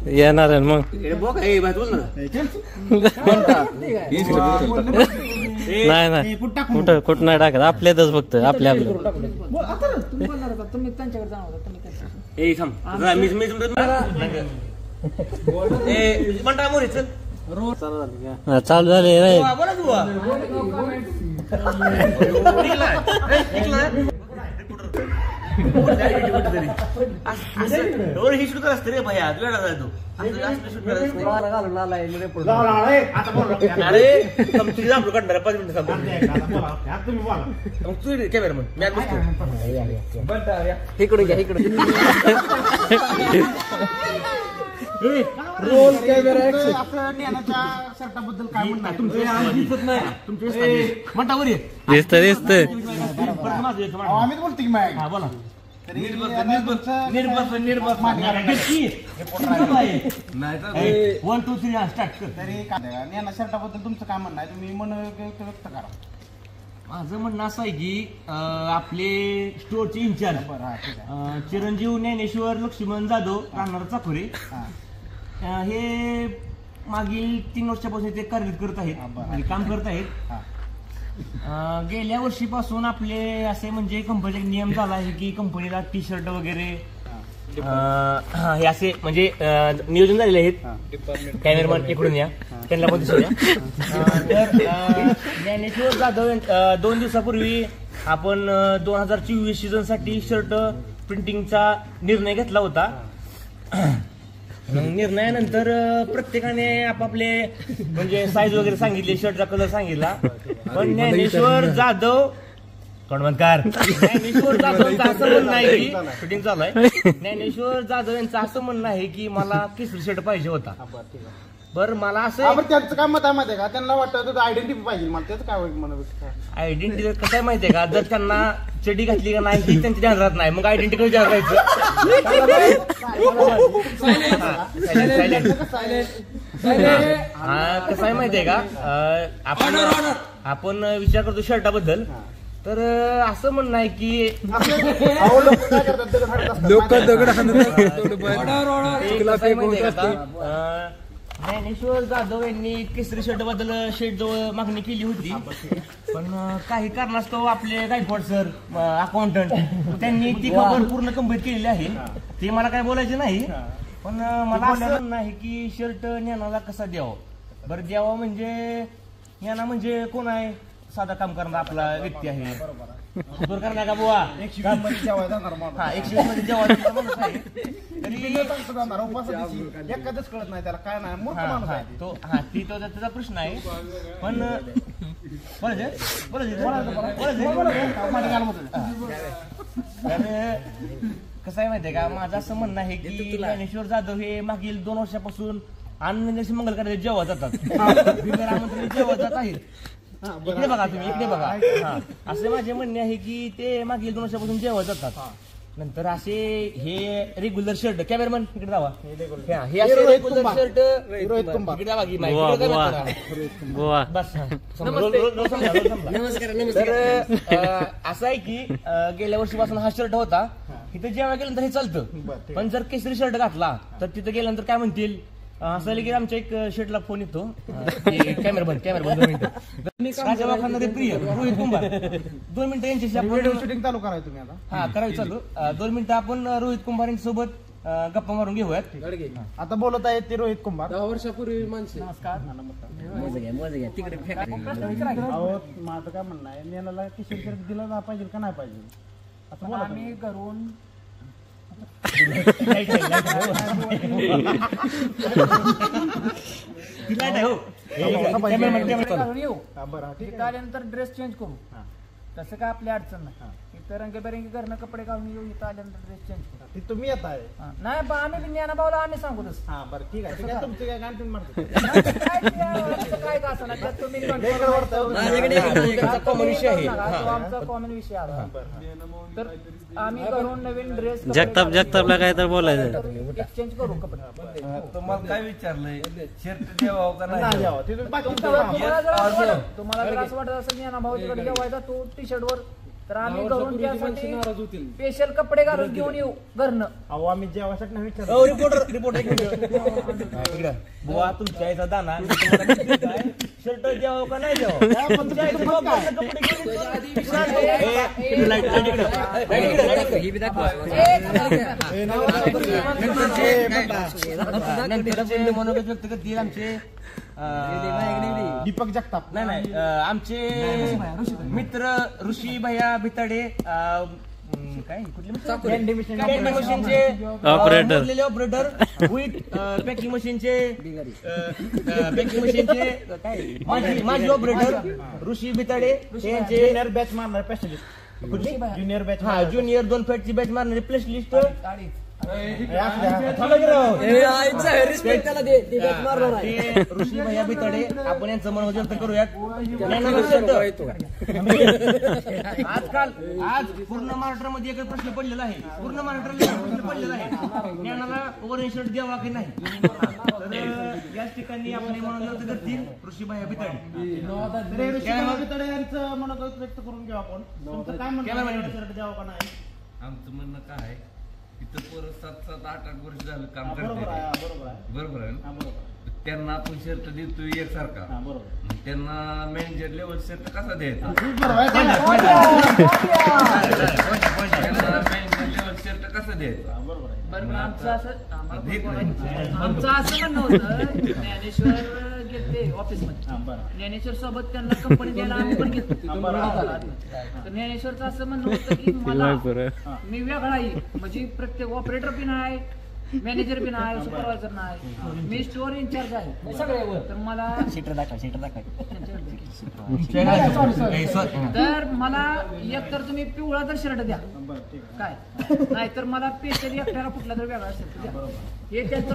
येणार आहे मग नाही नाही कुठं कुठं नाही टाकत आपल्यातच फक्त आपल्या चालू झाले रे ही शूट असते रे भैया वेळा जातो काढणार 5 मिनिटं कॅमेरामन इकडे घ्या इकडे रोल कॅमेरा शर्टाबद्दल काय म्हणणार दिसत नाही म्हणता बरी दिसत आम्ही बोलतो की हा बोला शर्टाबद्दल तुमचं काय म्हणणं आहे तुम्ही मन व्यक्त करा. माझं म्हणणं असं आहे की आपले स्टोअरचे इंचार्ज चिरंजीव ज्ञानेश्वर लक्ष्मण जाधव राहणार चाकोरे हे मागील 3 वर्षापासून ते कार्यरत करत आहेत काम करत आहेत. गेल्या वर्षीपासून आपले असे म्हणजे कंपनीचे नियम झाला आहे की कंपनीला टी शर्ट वगैरे हे असे म्हणजे नियोजन झालेले आहेत. कॅमेरामॅन इकडून या त्यांना पण दिसूया. तर ज्ञानेश्वर जाधव 2 दिवसापूर्वी आपण 2024 सीझन साठी शर्ट प्रिंटिंगचा निर्णय घेतला होता. निर्णयानंतर प्रत्येकाने आपापले म्हणजे साईज वगैरे सांगितले शर्टचा कलर सांगितला पण ज्ञानेश्वर जाधव ज्ञानेश्वर जाधव यांचं असं म्हणणं आहे की शूटिंग चालू आहे. ज्ञानेश्वर जाधव यांचं असं म्हणणं आहे की मला केसरी शर्ट पाहिजे होता. बरं मला असं त्यांचं काय मत आहे माहिती आहे का त्यांना वाटतं आयडेंटिटी पाहिजे मला त्याचं काय आयडेंटिटी कसं आहे माहितीये का जर त्यांना चड्डी घातली का नाही ही त्यांच्या ध्यानात नाही मग आयडेंटिटी विचार करायचं. कसं आहे माहितीये का आपण विचार करतो शर्टाबद्दल तर असं म्हणणं आहे की लोक दगड ज्ञानेश्वर जाधव यांनी केसरी शर्ट बद्दल शेट जवळ मागणी केली होती पण काही कारणास्तव आपले गायकवाड सर अकाउंटंट त्यांनी ती खबर पूर्ण कंप्लीट केलेली आहे. ते मला काय बोलायचे नाही पण मला असं म्हणणं आहे की शर्ट ज्ञानाला कसा द्यावा. बरं द्यावा म्हणजे ज्ञाना म्हणजे कोण आहे साधा काम करणारा आपला व्यक्ती आहे बरोबर करणार का बुवा 120 मध्ये जेवायचा हा 120 मध्ये जेवायचा माणूस आहे तरी एखादच कळत नाही त्याला काय नाही मूर्ख माणूस आहे तो ती तो त्याचा प्रश्न आहे पण कसं आहे माहितीये का माझं असं म्हणणं आहे की ज्ञानेश्वर जाधव हे मागील 2 वर्षापासून अन्न मंगल कार्यालयात जेव्हा जातात जेव्हा जात आहेत. इकडे बघा तुम्ही इकडे बघा असे माझे म्हणणे आहे की ते मागील 2 वर्षापासून जेव्हा जातात नंतर असे हे रेग्युलर शर्ट कॅमेरामन इकडे जावा हे असे रेग्युलर शर्ट इकडे जावा की बस तर असं आहे की गेल्या वर्षीपासून हा शर्ट होता इथे जेव्हा गेल्यानंतर हे चालतं पण जर केसरी शर्ट घातला तर तिथे गेल्यानंतर काय म्हणतील असं की आमच्या एक शर्टला फोन येतो कॅमेरामन 2 मिनिटं राजा खाणारे प्रिय रोहित कुंभार 2 मिनिटं यांच्याशी आपण शूटिंग चालू करायचं तुम्ही आता करावी चालू 2 मिनिटं आपण रोहित कुंभार यांच्यासोबत गप्पा मारून घेऊयात. आता बोलत आहेत ते रोहित कुंभार 10 वर्षापूर्वी माणसं नमस्कार तिकडे माझं काय म्हणणं आहे नेनाला किशोर शर्ट दिला पाहिजे का नाही पाहिजे असं बोला. आम्ही घरून आल्यानंतर ड्रेस चेंज करू तसं काय आपली अडचण नाही. इथं रंगीबेरंगी करणं कपडे घालून येऊ इथं आल्यानंतर ड्रेस चेंज करू तुम्ही येत आहे नाही पण आम्ही ज्ञाना भाऊला आम्ही सांगू तसं. हा बरं ठीक आहे तुमचं काय गाणं म्हणतो काय का असं ना तुम्ही कॉमन विषय आहे आमचा कॉमन विषय आला तर आम्ही घरून नवीन ड्रेस जगतापला काय तर बोलायचं एक्सचेंज करू कपडे. तुम्हाला काय विचारलंय शर्ट द्यावा का नाही तुम्हाला जर असं वाटत असेल ज्ञाना भाऊच्याकडे जेवायचा तो टी शर्ट वर तर आम्ही घरून त्यासाठी स्पेशल कपडे घालून घेऊन येऊ घरनं. अहो आम्ही जेवासाठी नाही विचारलं. रिपोर्टर इकडं बुवा तुमच्या आईचा दाना शर्ट द्यावं का नाही द्यावं तुमच्या आईचं बापाचं कपडे मनोगत व्यक्त करतील आमचे दीपक जगताप. नाही आमचे मित्र ऋषी भैया भिताडे काय कुठले मशीनचे ऑपरेटर विथ पॅकिंग मशीनचे काय माझी ऑपरेटर ऋषी भिताडे यांचे ज्युनियर बॅच मारणार स्पेशलिस्ट. ज्युनियर बॅच ज्युनियर 2 फॅटची बॅच मारणारे स्पेशलिस्ट ऋषी भैया भिताडे आपण यांचं मनोगत व्यक्त करूयात. आज पूर्ण महाराष्ट्रामध्ये एकच प्रश्न पडलेला आहे. पूर्ण महाराष्ट्राला प्रश्न पडलेला आहे ज्ञानाला ओव्हर शर्ट द्यावा की नाही. तर याच ठिकाणी आपण मनोगत व्यक्त करतील ऋषी भैया भिताडे. भिताडे यांचं मनोगत व्यक्त करून घेऊ आपण. तुमचं काय म्हणणं शर्ट द्यावं का नाही? आमचं म्हणणं काय आहे, इथं पोरं 7-7, 8-8 वर्ष झालं काम बरोबर करते. आहे, बरोबर आहे. बरोबर आहे ना? हा, बरोबर. त्यांना आपण शर्ट देतोय एकसारखा. हा, बरोबर. मग त्यांना मॅनेजर लेवल शर्ट कसा द्यायचा? बरोबर आहे. त्यांना मॅनेजर लेवल शर्ट कसा द्यायचा? बरोबर आहे. बरं, आमचं असं देत नाही. आमचं असं म्हणणं होतं, ज्ञानेश्वर गेले ऑफिसमध्ये, हा, बरं. ज्ञानेश्वर सोबत त्यांना कंपनी द्यायला आम्ही पण घेतो. तर ज्ञानेश्वरचं असं म्हणणं होतं की मला मी वेगळा आहे, म्हणजे प्रत्येक ऑपरेटर बी नाही, मॅनेजर बी नाही, सुपरवायझर नाही, मी स्टोअर इन्चार्ज आहे सगळ्यावर. तर मला तर मला एक तर तुम्ही पिवळा तर शर्ट द्या काय, नाही तर मला स्पेशली एकट्याला कुठला तर वेगळा शर्ट द्या. हे त्यांचं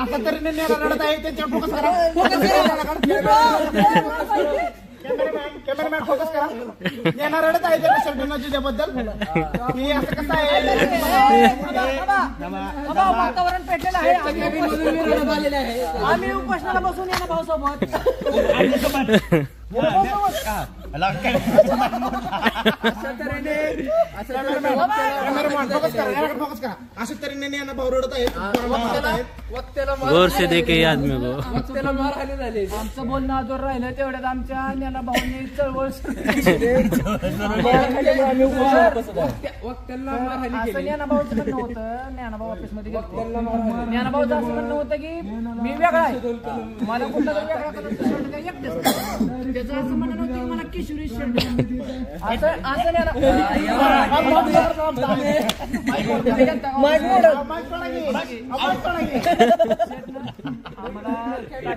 असा तऱ्हेने रडत आहे त्यांच्यावर फोकस करा. कॅमेरामॅन फोकस करा. ज्ञाना रडत आहे त्या शर्ट दिल्याबद्दल. हे असं कसं आहे, वातावरण पेटलेलं आहे. आम्ही उपोषणाला बसून येणार भाऊसोबत. फोकस करा. अशा तऱ्हेने ज्ञाना भाऊ रडत आहेत. आमचं बोलणं आजवर राहिलं तेवढ्यात आमच्या ज्ञाना भाऊंनी चळवळ ज्ञानाभाऊचं म्हणणं होतं, ज्ञानाभाऊ ऑफिस मध्ये ज्ञानाभाऊचं असं म्हणणं होतं की मी वेगळा आहे, मला कुठला तरी वेगळा कलरचा शर्ट काय एकटेच. त्याचं असं म्हणणं होतं की मला किशोरी शर्ट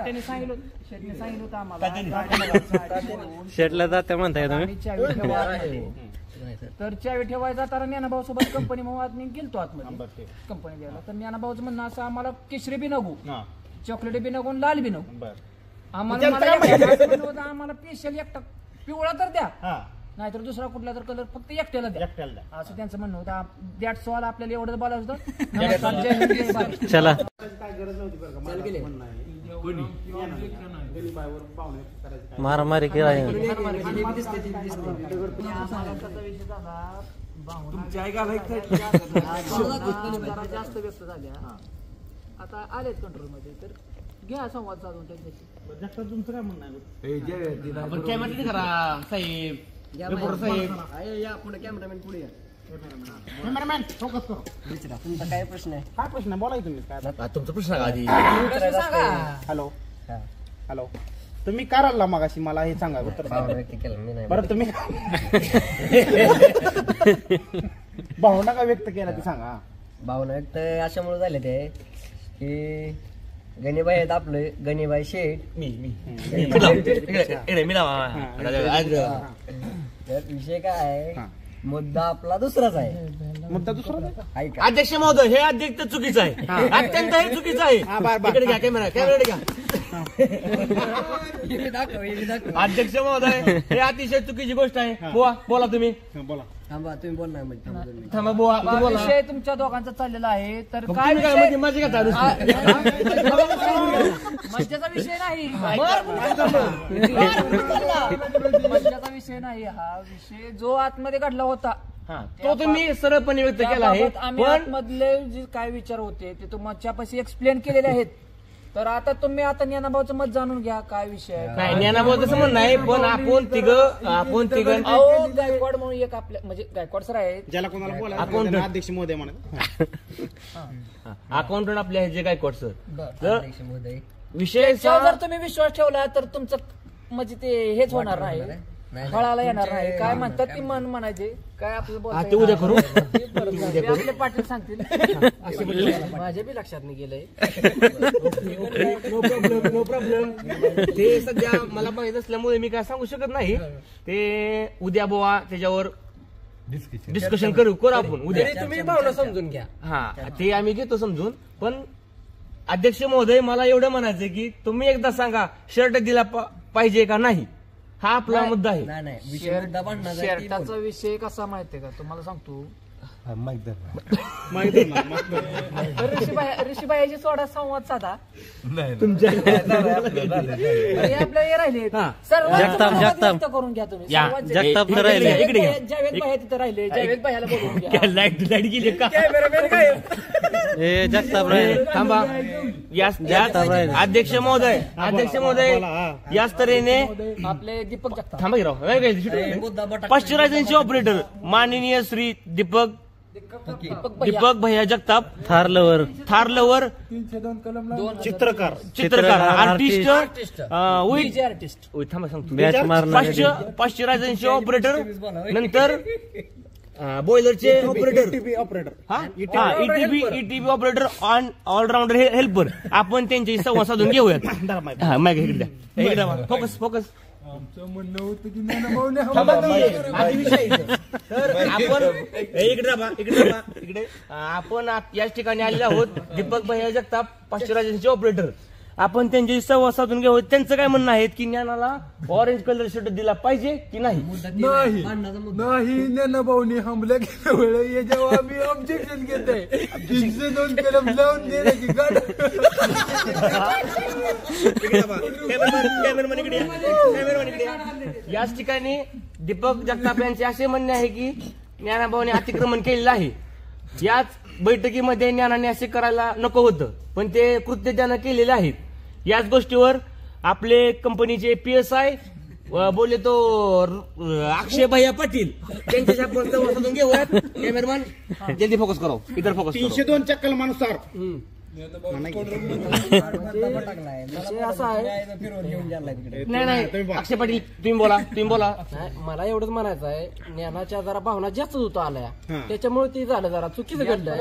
आम्हाला सांगितलं होतं आम्हाला शेटला जाते म्हणताय तुम्ही. तर चावी ठेवायचा तर ज्ञानाभाऊ सोबत कंपनी मग मी गेलतो आतमध्ये कंपनी द्यायला. तर ज्ञानाभाऊचं म्हणणं असं आम्हाला केशरी बी नको, चॉकलेट बी नको, लाल बी नको, आम्हाला स्पेशल एकटा पिवळा तर द्या, नाहीतर दुसरा कुठला तर कलर फक्त एकट्याला द्या असं त्यांचं म्हणणं होतं. That's all. आपल्याला एवढं बोलायचं होतं. चला काय गरज नव्हती बरं का. मला म्हणणं आहे गरीबावर पाहुणे करायचं. मारामारी केला जास्त व्यक्त झाल्या, आता आलेत कंट्रोल मध्ये. तर घ्या संवाद साधून त्यांच्याशी. जगताप तुमचं काय म्हणणं आहे? आपण कॅमेरा करा साहेब, रिपोर्टर साहेब. कॅमेरामॅन फोकस करू. तुमचा काय प्रश्न आहे? काय प्रश्न आहे? बोला तुम्ही. काय तुमचा प्रश्न आधी हॅलो हॅलो, तुम्ही काय राहिला मगाशी मला हे सांगा. बरं तुम्ही भावना का व्यक्त केला ते सांगा. भावना व्यक्त अशामुळे झाले ते की गणेबाई आहेत आपले, गणेबाई शेठ. तर विषय काय आहे, मुद्दा आपला दुसराच आहे. मुद्दा दुसरा ऐका, अध्यक्ष महोदय, हे अध्यक्ष चुकीचं आहे, अत्यंत हे चुकीचं आहे. इकडे घ्या कॅमेरा, कॅमेरा घ्या. अध्यक्ष महोदय हे अतिशय चुकीची गोष्ट आहे. बुवा बोला तुम्ही. बोला. थांबा तुम्ही बोल नाही म्हणजे थांबा बुवा तुम्ही बोला. विषय तुमच्या दोघांचा चाललेला आहे तर मग काय तुम्ही काय विषय म्हणजे मजा घेता मज्जाचा विषय नाही मज्जाचा विषय नाही हा विषय जो आतमध्ये घडला होता तो तुम्ही सरळपणे व्यक्त केला आहे. त्याबाबत आम्ही पण आतमधले जे काय विचार होते ते तुमच्यापाशी एक्सप्लेन केलेले आहेत. तर आता तुम्ही आता ज्ञानाभाऊचं मत जाणून घ्या काय विषय आहे. नाही ज्ञानाभाऊ तसं म्हणणं नाही पण आपण तिघ अहो, गायकवाड म्हणून एक आपल्या म्हणजे गायकवाड सर आहेत ज्याला कोणाला बोलायचं Accountant. त्यांना अध्यक्ष महोदय म्हणत. अकाउंटंट आपले आहेत जे गायकवाड सर. बरं. तर अध्यक्ष महोदय विषय त्याच्यावर जर तुम्ही विश्वास ठेवला तर तुमचं म्हणजे ते हेच होणार नाही फळाला येणार नाही. काय म्हणतात ती मन म्हणायचे काय आपलं बोलता ते उद्या करू. ते आपले पाटील सांगतील माझ्या बी लक्षात नाही गेलंय. No problem. ते सध्या मला माहित असल्यामुळे मी काय सांगू शकत नाही. ते उद्या बुवा त्याच्यावर डिस्कशन करू आपण उद्या. तुम्ही भावना समजून घ्या. हा ते आम्ही घेतो समजून. पण अध्यक्ष महोदय मला एवढं म्हणायचं की तुम्ही एकदा सांगा शर्ट दिला पाहिजे का नाही. हा आपला मुद्दा आहे. नाही नाही विषय मुद्दा भांडणाचा आहे, ती शर्टाचा विषय कसा माहितीये का तुम्हाला सांगतो. माहिती आहे ना, तर ऋषीबाईची सोडा संवाद साधा तुमच्या हे आपलं हे राहिले हा. जगताप. करून घ्या तुम्ही या, सर्वात जगताप तर राहिले. इकडे घ्या. जावेद भाई तिथे राहिले जावेद भाईला बोलवून घ्या. लाईट गेली का हे जगताप राहिले. थांबा. अध्यक्ष महोदय याच तऱ्हेने आपले दीपक जगताप थांबा की राव. पाश्चरायझेशनचे ऑपरेटर माननीय श्री दीपक भैया जगताप थार लवर थारलवर चित्रकार आर्टिस्ट आर्टिस्ट थांबा सांगतो. बॅच मारणार. पाश्चरायझेशनचे ऑपरेटर नंतर बॉयलरचे ऑपरेटर ईटीबी ऑपरेटर ऑलराऊंडर हेल्पर आपण त्यांच्याशी संवाद साधून घेऊयात. हा माईक इकडे द्या. इकडे द्या. फोकस तर इकडे आपण याच ठिकाणी आलेलो आहोत. दीपक भैया जगताप पाश्चरायझेशनचे ऑपरेटर आपण त्यांच्याशी संवाद साधून घेऊ. त्यांचं काय म्हणणं आहे की ज्ञानाला ऑरेंज कलर शर्ट दिला पाहिजे की नाही. नाही ज्ञानाभाऊनी हमला केल्या वेळेस याच्यावर आम्ही ऑब्जेक्शन घेत आहे. 302 कलम लावून देण्याची गाड. कॅमेरामॅन इकडे याच ठिकाणी दीपक जगताप यांचे असे म्हणणे आहे की ज्ञानाभाऊने अतिक्रमण केलेलं आहे. याच बैठकीमध्ये ज्ञानाने असे करायला नको होतं पण ते कृत्य त्यानं केलेले आहेत. याच गोष्टीवर आपले कंपनीचे PSI बोलले तो अक्षय भैया पाटील त्यांच्याशी आपण संवाद साधून घेऊयात. कॅमेरामॅन जल्दी फोकस करो. इधर फोकस करो. 302च्या कलमानुसार असं आहे नाही अक्षय पाटील तुम्ही बोला. नाही, मला एवढंच म्हणायचं आहे ज्ञानाच्या जरा भावना जास्त होतो आल्या त्याच्यामुळे ते झालं जरा चुकीचं घडलंय.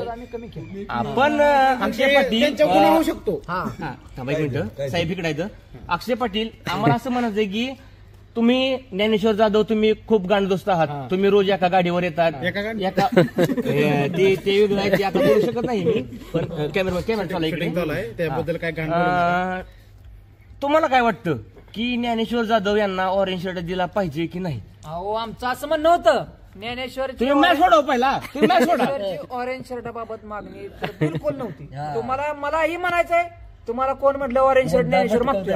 आपण अक्षय पाटील त्यांच्या गुन्हा होऊ शकतो. थांबा एक मिनिट साहेब इकडे आहेत. अक्षय पाटील आम्हाला असं म्हणायचंय की तुम्ही ज्ञानेश्वर जाधव तुम्ही खूप गांडदोस्त आहात. तुम्ही रोज एका गाडीवर येतात. एका गाडी? ते वेगळं आहे ते आता बोलू शकत नाही मी. पण कॅमेरा चालू इकडे. त्याबद्दल काय तुम्हाला काय वाटतं की ज्ञानेश्वर जाधव यांना ऑरेंज शर्ट दिला पाहिजे की नाही. अहो आमचं असं म्हणणं होतं ज्ञानेश्वर तुम्ही मॅच सोडव पहिला. तुम्ही मॅच सोडा. ऑरेंज शर्टाबाबत मागणी तर बिलकुल नव्हती. तुम्हाला मलाही म्हणायचंय तुम्हाला कोण म्हटलं ऑरेंज शर्ट ज्ञानेश्वर मागतोय.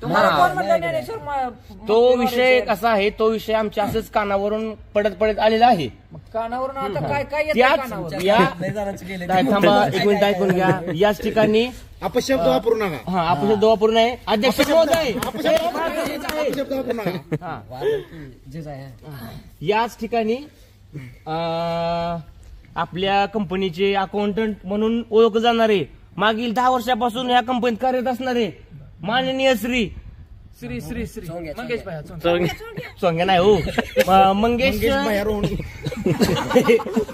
तुम्हाला कोण म्हटलं ज्ञानेश्वर तो विषय कसा आहे तो विषय आमच्या असंच कानावरून पडत आलेला आहे. कानावरून आता काय येतं त्याच कानावर. या थांबा एक मिनिट ऐकून घ्या. याच ठिकाणी अपशब्द वापरू नका. हा आपण दवा पूर्ण आहे. अध्यक्ष महोदय अपशब्द वापरू नका. याच ठिकाणी आपल्या कंपनीचे अकाउंटंट म्हणून ओळखले जाणारे मागील 10 वर्षापासून या कंपनीत कार्यरत असणारे माननीय श्री मंगेश भाई सोंगे नाही हो मंगेश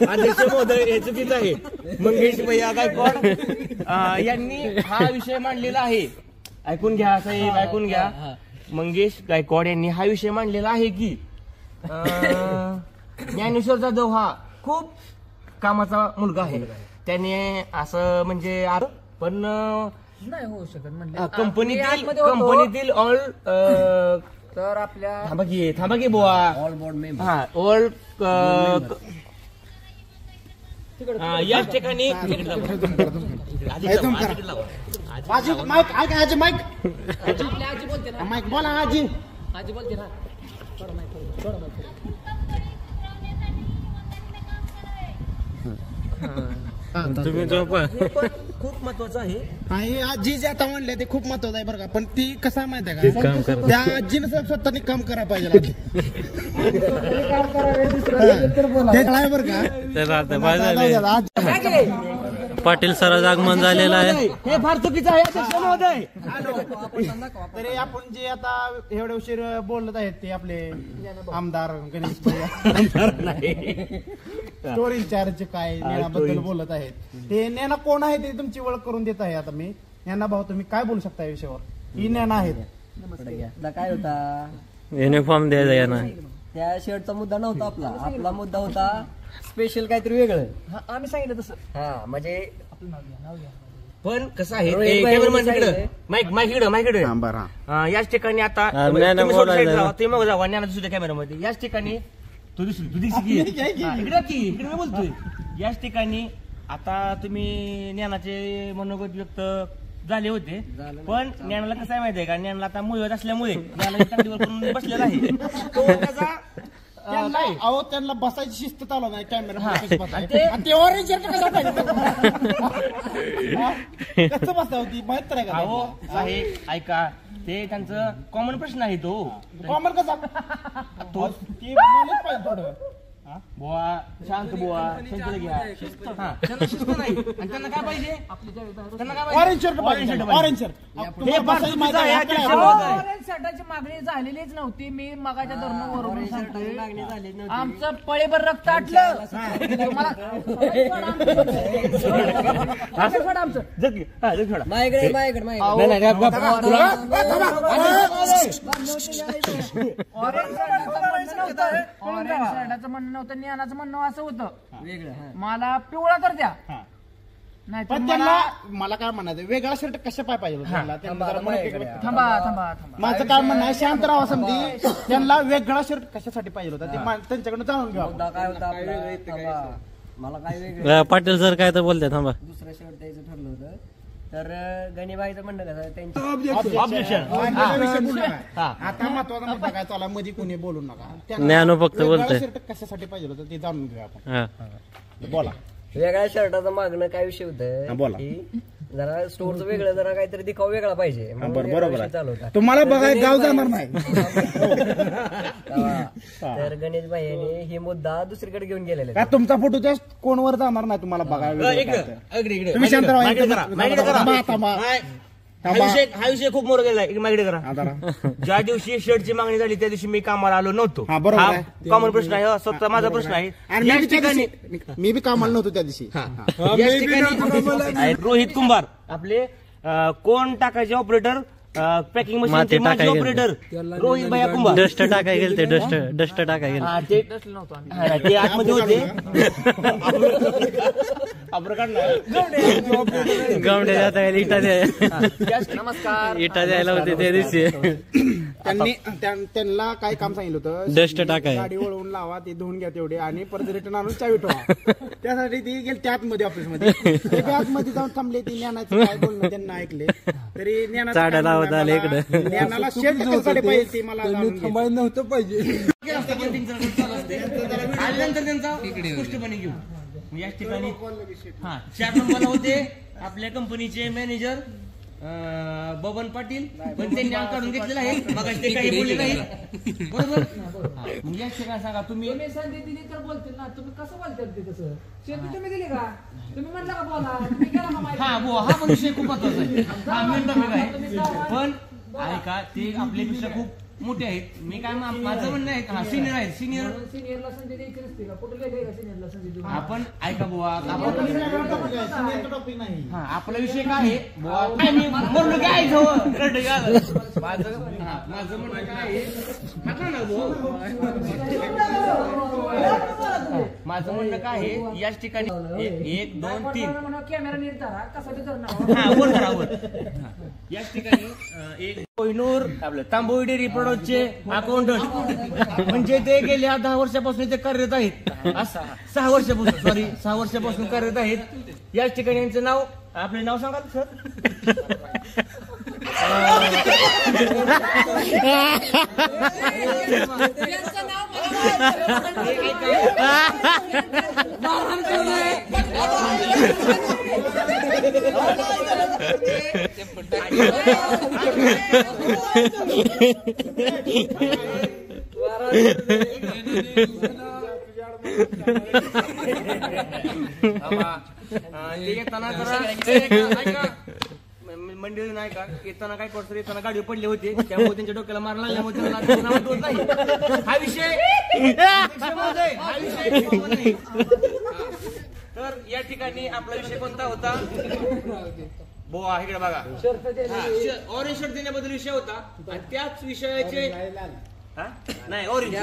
अध्यक्ष महोदय हे चुकीचं आहे. मंगेश भैया गायकवाड यांनी हा विषय मांडलेला आहे. ऐकून घ्या साहेब ऐकून घ्या. मंगेश गायकवाड यांनी हा विषय मांडलेला आहे की ज्ञानेश्वर जाधव हा खूप कामाचा मुलगा आहे. त्याने असं म्हणजे पण नाही होऊ शकत म्हणले कंपनीतील ऑल तर आपल्या थांबा की बुवा ऑल बोर्ड मेंबर हा ऑल याच ठिकाणी आजी माईक ऐक आजी माईक आपल्या आजी बोलते ना माईक बोला आजी आजी बोलते ना थोडं माहिती थोडं माहिती तुम्ही झोपा. खूप महत्वाचं आहे आणि आजी जे आता म्हणले ते खूप महत्वाचं आहे बरं का. पण ती कसं आहे माहिती आहे काम का करा. त्या आजीनं स्वतःनी काम करायला पाहिजे ते आहे बरं का. तर आता बाय पाटील सराज आगमन झालेलं आहे. हे फार चुकीचं आहे अध्यक्ष महोदय. तरी आपण जे आता एवढे उशीर बोलत आहेत ते आपले आमदार गणेश भैया स्टोर इंचार्ज काय नेण्याबद्दल बोलत आहेत. ते नेना कोण आहे ते तुमची ओळख करून देत आहे. आता मी नेना भाऊ तुम्ही काय बोलू शकता या विषयावर. ही नेना आहेत. काय होता युनिफॉर्म द्यायचा यांना. त्या शर्टचा मुद्दा नव्हता आपला मुद्दा होता स्पेशल काहीतरी वेगळं. आम्ही सांगितलं तसं हा म्हणजे आपलं नाव घ्या पण कसं आहे रोहित ते भाई cameraman यांनी इकडं. सांगितलंय. माईक इकडं. बरं याच ठिकाणी आता हा, तुम्ही नाही, सोडून बोलायला side जावा, ना. ते मग जावा ज्ञाना दुसऱ्या कॅमेरामध्ये. याच ठिकाणी तू दिसली की इकडे मी बोलतोय. याच ठिकाणी आता तुम्ही ज्ञानाचे मनोगत व्यक्त झाले होते. पण ज्ञानाला कसं आहे माहितीये का, ज्ञानाला आता मुळव्याध असल्यामुळे ज्ञानाला ताकदीवर करून बसलेला आहे. तो त्याचा त्यांना अहो त्यांना बसायची शिस्त चालू नाही कॅमेरा ते ऑरेंज शर्ट कसं पाहिजे कसं बसता होती माहित नाही का. अहो साहेब ऐका, ते त्यांचं कॉमन प्रश्न आहे तो. कॉमन कसा तो ते बोलत पाहिजे थोडं. बुवा शांत बुवा शांत घ्या. हा, त्यांना शिस्त नाही. आणि त्यांना काय पाहिजे, त्यांना काय पाहिजे? ऑरेंज शर्ट पाहिजे ऑरेंज शर्ट. हे बसायची माहिती आहे, अध्यक्ष महोदय. ऑरेंज शर्टाची मागणी झालेलीच नव्हती. मी मगाच्या धरणं वरून सांगतोय मागणी झाली नव्हती. आमचं पळेभर रक्त आटलं. तुम्हाला आमचं माझ्याकडे नाही, नाही, गप, गप. ऑरेंज शर्टाचं म्हणणं नव्हतं. ज्ञानाचं म्हणणं असं होतं वेगळं हा. मला पिवळा तर द्या. नाही तर पण मला त्यांना मला काय म्हणायचं वेगळा शर्ट कशा पाय पाहिजे होता त्यांना? त्यांना जरा माझ्याकडे. मोठे- थांबा माझं काय म्हणणं आहे शांत राहा समधी. त्यांना वेगळा शर्ट कशासाठी पाहिजे होता ते त्यांच्याकडे जाणून घ्या आपण. मुद्दा काय होता आपला? थांबा. मला काय वेगळं पाटील सर काय तर बोलते थांबा. दुसरं शर्ट द्यायचं ठरलं होतं. तर गणेबाईचं म्हणणं कसं त्यांची ऑब्जेक्शन. विषय बोलू नका. आता महत्वाचा मुद्दा काय चालला मध्ये कोणी बोलू नका. त्यांना ज्ञानू फक्त वेगळा बोलतोय. शर्ट कशासाठी पाहिजे होतं ते जाणून घेऊया आपण. हा. बोला वेगळ्या शर्टाचं मागणं काय विषय हा, होतं बोला. की जरा स्टोरचं वेगळं जरा काहीतरी दिखाव वेगळा पाहिजे म्हणून बरं, वेगळा बरोबर विषय चालू आहे. होता. तुम्हाला बघाय गाव जाणार नाही. तर गणेश भाईने हे मुद्दा दुसरीकडे घेऊन गेलेले काय तुमचा फोटो त्या कोणवर जाणार नाही तुम्हाला बघायला. इकडे तुम्ही शांत राहा. मागे करा, मागे करा. थांबा, थांबा. हा विषय खूप मोर गेलाय. मागे करा. ज्या दिवशी शर्टची मागणी झाली त्या दिवशी मी कामाला आलो नव्हतो. हा, बरोबर आहे. कॉमन प्रश्न आहे. स्वतः माझा प्रश्न आहे. आणि याच ठिकाणी मी बी कामाला नव्हतो त्या दिवशी. याच ठिकाणी रोहित कुंभार आपले कोण टाकायचे ऑपरेटर, पॅकिंग माती मशीनचे माजी टाकायला ऑपरेटर रोहित भैया कुंभार. डस्ट टाकाय गेले ते डस्ट टाकाय गेले. हा, ते ते आतमध्ये होते. गावडे जाता इटा द्याय नमस्कार. इटा द्यायला होते त्या दिवशी. त्यांना काय काम सांगितलं होतं. डस्ट टाकाय. गाडी वळवून लावा ते धुवून घ्या तेवढे आणि परत रिटर्न आणून चावी ठेवा. त्यासाठी ती गेली त्या आतमध्ये ऑफिसमध्ये. ते बी आतमध्ये जाऊन थांबले. ती ज्ञानाचं काय बोलणं त्यांना ऐकले तरी ज्ञानाचं चाड्या काय म्हणणं लावत आले मला- इकडं. ज्ञानाला शर्ट कशासाठी पाहिजे ते मला जाणून घ्यायचं. थांबायला नव्हतं पाहिजे. आणि नंतर त्यांचा स्पष्टपणे घेऊ. याच ठिकाणी 4 नंबरला होते आपल्या कंपनीचे मॅनेजर बबन पाटील. पण त्यांनी अंक काढून घेतलेला आहे. मग ते काही बोलले नाहीत. बरोबर. मग याच ठिकाणी सांगा तुम्ही. तुम्ही संधी दिली तर बोलतील ना. तुम्ही कसं बोलतात ते तसं शेती तुम्ही दिली का? तुम्ही म्हटलं का बोला? तुम्ही केला का माहिती? हा पण विषय खूप महत्वाचा आहे. हा मेन टॉपिक आहे. पण ऐका ते आपल्यापेक्षा खूप मोठे आहेत. मी काय माझं म्हणणं आहे. हा सिनियर आहेत. सिनियरला संधी द्यायची नसते का? कुठे गेले का सिनियरला संधी देऊन? आपण ऐका बुवा टॉपिक नाही. हा आपला विषय काय आहे बुवा. काय मी म्हणलो काय माझं म्हणणं काय आहे. माझं म्हणणं काय आहे याच ठिकाणी 1 2 3 कॅमेरा नीट धरा कसा बी धरणार हा वर करा वर याच ठिकाणी एक कोहिनूर आपलं तांबोळी डेअरी प्रोडक्टचे अकाउंटंट म्हणजे ते गेल्या 10 वर्षापासून ते कार्यरत आहेत 6 वर्षापासून कार्यरत आहेत याच ठिकाणी यांचं नाव आपले नाव सांगा सर मंडळी नाही का येताना काय करतो येताना गाडी पडले होते त्यामुळे त्यांच्या डोक्याला मार लागल्यामुळे हा विषय तर या ठिकाणी आपला विषय कोणता होता बोवा इकडे बघा ऑरेंज शर्ट देण्याबद्दल विषय होता आणि त्याच विषयाचे नाही ऑरेंज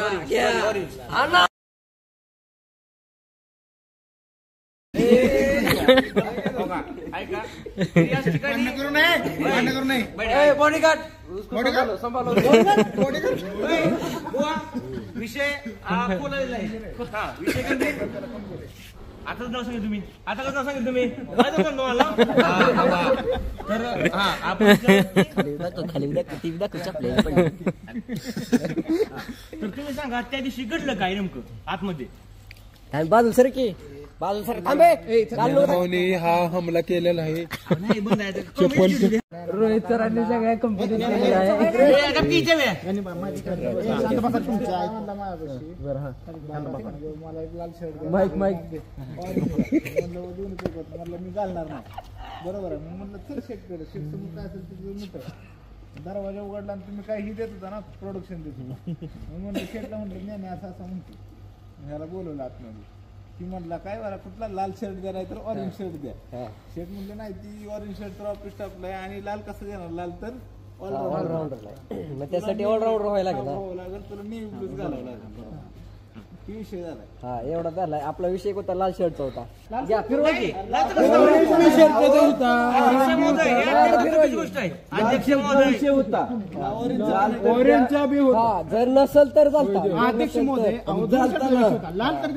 ऐका याच ठिकाणी विषय बोलायला आहे हा विषय आताच नाव सांगितलं तुम्ही आता कसं नाव सांगितलं तुम्ही तुम्हाला तर हा आपण तर तुम्ही सांगा त्या दिवशी घडलं काय नेमकं आतमध्ये बाजू सर की बाजू सर थांबे भाऊनी हा हमला केलेला आहे नाही बंद आहे रोहित सरांनी सगळ्या कंपनी केलेल्या आहे माईक मी घालणार नाही बरोबर आहे म्हणलं चल शेतकरी काय असेल ते मित्र दरवाजा उघडला आणि तुम्ही काही देत होता ना प्रोडक्शन देत होता म्हणलं शेटला म्हटलं नाही असं म्हणतो ह्याला बोलवलं आतमध्ये ती म्हणला काय बरं कुठला लाल शर्ट द्या नाही तर ऑरेंज शर्ट द्या शेट म्हणलं नाही ती ऑरेंज शर्ट तर ऑफिस स्टाफला आहे आणि लाल कसं देणार लाल तर ऑलराऊंडर मग त्यासाठी ऑलराऊंडर व्हायला लागेल तुला नेहमी ब्लूज घालावं लागेल ती विषय झाला हा एवढा झालाय आपला विषय कोणता लाल शर्टचा होता अध्यक्ष महोदय जर नसल तर चालतं अध्यक्ष महोदय लाल तर